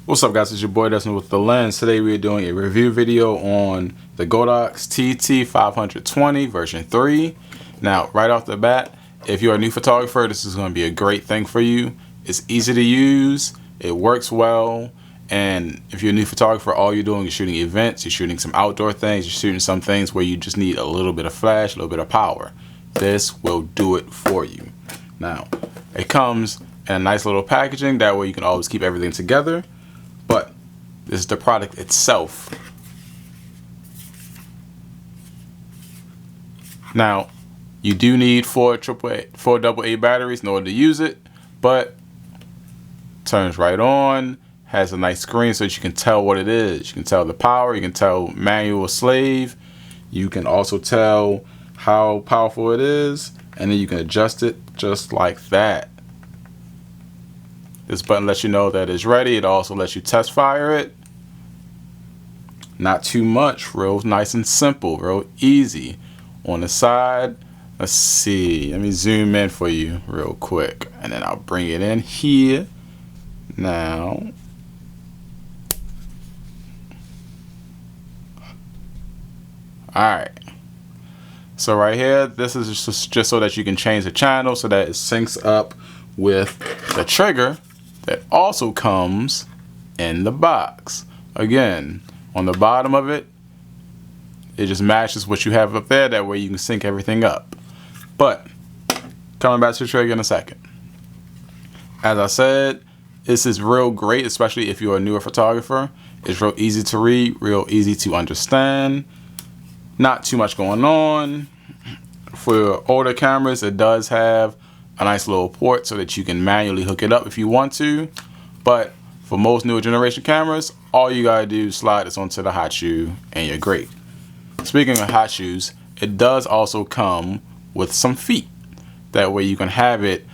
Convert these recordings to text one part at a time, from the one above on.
What's up, guys? It's your boy Dustin with the lens. Today we're doing a review video on the Godox tt520 version 3. Now, right off the bat, if you're a new photographer, this is going to be a great thing for you. It's easy to use, it works well, and if you're a new photographer, all you're doing is shooting events, you're shooting some outdoor things, you're shooting some things where you just need a little bit of flash, a little bit of power. This will do it for you. Now, it comes in a nice little packaging, that way you can always keep everything together. But this is the product itself. Now, you do need four AA batteries in order to use it, but turns right on, has a nice screen so that you can tell what it is. You can tell the power, you can tell manual slave, you can also tell how powerful it is, and then you can adjust it just like that. This button lets you know that it's ready. It also lets you test fire it. Not too much, real nice and simple, real easy. On the side, let's see, let me zoom in for you real quick, and then I'll bring it in here. Now, alright, so right here, this is just so that you can change the channel so that it syncs up with the trigger that also comes in the box. Again, on the bottom of it, it just matches what you have up there, that way you can sync everything up. But coming back to the trigger in a second. As I said, this is real great, especially if you're a newer photographer. It's real easy to read, real easy to understand. Not too much going on. For older cameras, it does have a nice little port so that you can manually hook it up if you want to. But for most newer generation cameras, all you gotta do is slide this onto the hot shoe and you're great. Speaking of hot shoes, it does also come with some feet. That way you can have it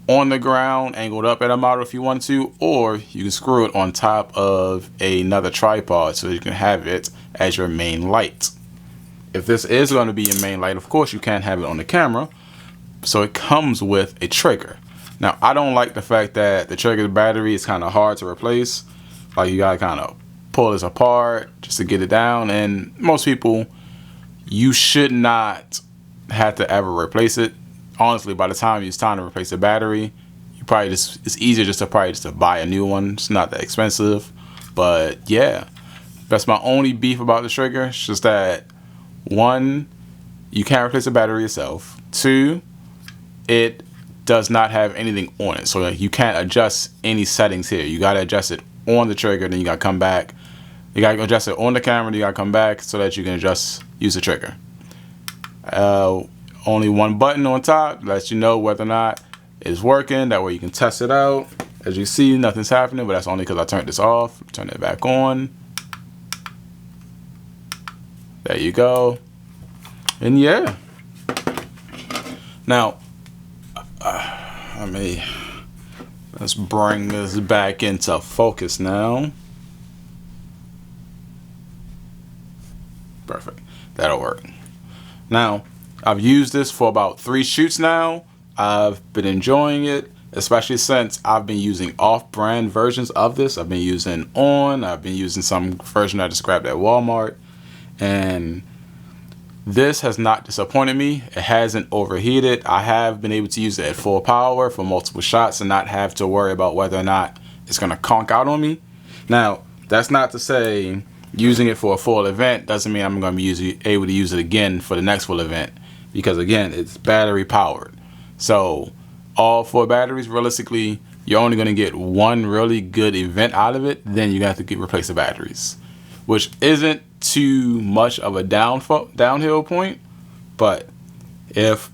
on the ground, angled up at a model if you want to, or you can screw it on top of another tripod so you can have it as your main light. If this is going to be your main light, of course you can't have it on the camera, so it comes with a trigger. Now, I don't like the fact that the trigger battery is kind of hard to replace. Like, you gotta kind of pull this apart just to get it down, and most people, you should not have to ever replace it. Honestly, by the time it's time to replace the battery, you probably it's easier just to buy a new one. It's not that expensive. But yeah, that's my only beef about the trigger. It's just that, one, you can't replace the battery yourself. Two, it does not have anything on it, so you can't adjust any settings here. You gotta adjust it on the trigger, then you gotta come back. You gotta adjust it on the camera, then you gotta come back so that you can use the trigger. Only one button on top lets you know whether or not it's working. That way you can test it out. As you see, nothing's happening, but that's only because I turned this off. Turn it back on. There you go. And yeah. Now, let's bring this back into focus now. Perfect. That'll work. Now, I've used this for about 3 shoots now. I've been enjoying it, especially since I've been using off-brand versions of this. I've been using I've been using some version I just grabbed at Walmart, and this has not disappointed me. It hasn't overheated. I have been able to use it at full power for multiple shots and not have to worry about whether or not it's gonna conk out on me. Now, that's not to say using it for a full event doesn't mean I'm gonna be able to use it again for the next full event, because again, it's battery powered. So all 4 batteries, realistically, you're only gonna get one really good event out of it. Then you have to replace the batteries, which isn't too much of a downhill point. But if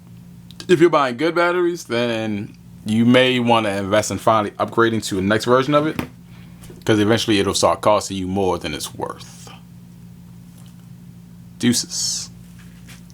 you're buying good batteries, then you may want to invest in finally upgrading to the next version of it, because eventually it'll start costing you more than it's worth. Deuces.